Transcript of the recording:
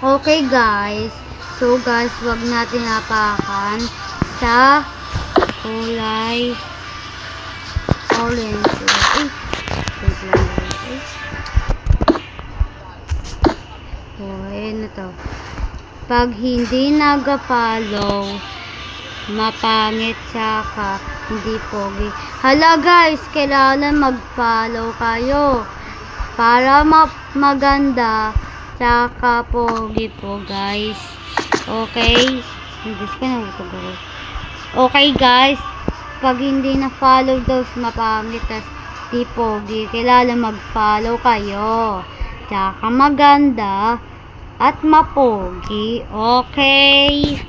Okay guys, so guys, wag natin napakan sa kulay orange. Wait lang guys. Ayan na to. Pag hindi nag-follow, mapangit tsaka hindi pogi. Hala guys, kailangan mag-follow kayo para maganda tsaka pogi po guys. Okay? Okay guys, pag hindi na-follow daw mapangit tas di pogi, kailangan mag-follow kayo tsaka maganda at mapogi. Okay?